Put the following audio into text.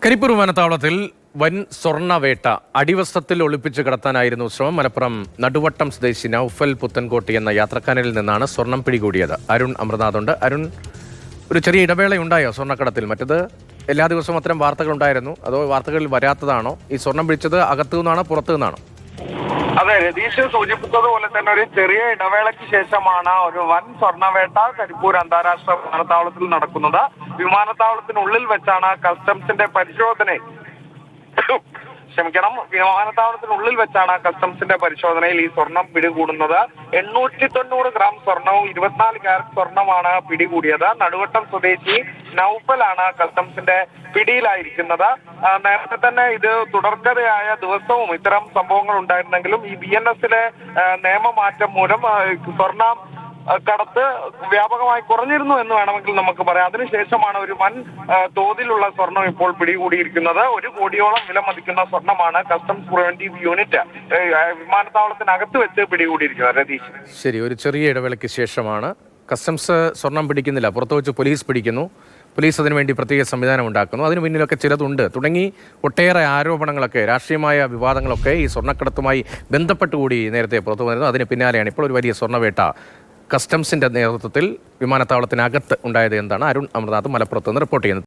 കരിപ്പൂർ വിമാനത്താവളത്തിൽ വൻ സ്വർണ്ണവേട്ട അടിവസ്ത്രത്തിൽ ഒളിപ്പിച്ച് കടത്താനായിരുന്നു ശ്രമം. മലപ്പുറം നടുവട്ടം സ്വദേശി നൌഫൽ പുത്തൻകോട്ടി എന്ന യാത്രക്കാരനിൽ നിന്നാണ് സ്വർണം പിടികൂടിയത്. അരുൺ അമൃതനാഥ് ഉണ്ട്. അരുൺ, ഒരു ചെറിയ ഇടവേളയുണ്ടായോ സ്വർണ്ണക്കടത്തിൽ? മറ്റത് എല്ലാ ദിവസവും അത്തരം വാർത്തകൾ ഉണ്ടായിരുന്നു, അതോ വാർത്തകളിൽ വരാത്തതാണോ? ഈ സ്വർണം പിടിച്ചത് അകത്തു നിന്നാണോ പുറത്തു നിന്നാണോ? അതെ, രതീഷ് സൂചിപ്പിച്ചതുപോലെ തന്നെ ഒരു ചെറിയ ഇടവേളയ്ക്ക് ശേഷമാണ് ഒരു വൻ സ്വർണ്ണവേട്ട കരിപ്പൂർ അന്താരാഷ്ട്ര വിമാനത്താവളത്തിൽ നടക്കുന്നത്. വിമാനത്താവളത്തിനുള്ളിൽ വെച്ചാണ് കസ്റ്റംസിന്റെ വിമാനത്താവളത്തിനുള്ളിൽ വെച്ചാണ് കസ്റ്റംസിന്റെ പരിശോധനയിൽ ഈ സ്വർണം പിടികൂടുന്നത്. 890 ഗ്രാം സ്വർണവും 24 കാരറ്റ് സ്വർണമാണ് പിടികൂടിയത്. നടുവട്ടം സ്വദേശി നൌഫലാണ് കസ്റ്റംസിന്റെ പിടിയിലായിരിക്കുന്നത്. നേരത്തെ തന്നെ ഇത് തുടർക്കഥയായ ദിവസവും ഇത്തരം സംഭവങ്ങൾ ഉണ്ടായിരുന്നെങ്കിലും ഈ BNS-ലെ നിയമമാറ്റം മൂലം സ്വർണ്ണ കടത്ത് വ്യാപകമായി കുറഞ്ഞിരുന്നു എന്ന് വേണമെങ്കിൽ നമുക്ക് പറയാം. അതിനുശേഷമാണ് ഒരു വൻ തോതിലുള്ള സ്വർണം ഇപ്പോൾ പിടികൂടിയിരിക്കുന്നത്. 1 കോടിയോളം വില മതിക്കുന്ന സ്വർണമാണ് കസ്റ്റംസ് പ്രിവന്റീവ് യൂണിറ്റ് വിമാനത്താവളത്തിനകത്ത് വെച്ച് പിടികൂടിയിരിക്കുന്നത്. രതീഷ്, ശരി, ഒരു ചെറിയ ഇടവേളയ്ക്ക് ശേഷമാണ്. കസ്റ്റംസ് സ്വർണം പിടിക്കുന്നില്ല, പുറത്തു വെച്ച് പോലീസ് പിടിക്കുന്നു. പോലീസ് അതിനുവേണ്ടി പ്രത്യേക സംവിധാനം ഉണ്ടാക്കുന്നു. അതിന് പിന്നിലൊക്കെ ചിലതുണ്ട് തുടങ്ങി ഒട്ടേറെ ആരോപണങ്ങളൊക്കെ, രാഷ്ട്രീയമായ വിവാദങ്ങളൊക്കെ ഈ സ്വർണ്ണക്കടത്തുമായി ബന്ധപ്പെട്ടുകൂടി നേരത്തെ പുറത്തു വന്നിരുന്നു. അതിന് പിന്നാലെയാണ് ഇപ്പോൾ ഒരു വലിയ സ്വർണ്ണവേട്ട കസ്റ്റംസിന്റെ നേതൃത്വത്തിൽ വിമാനത്താവളത്തിനകത്ത് ഉണ്ടായത്. എന്താണ് അരുൺ അമൃതനാഥ് മലപ്പുറത്ത് നിന്ന് റിപ്പോർട്ട് ചെയ്യുന്നത്.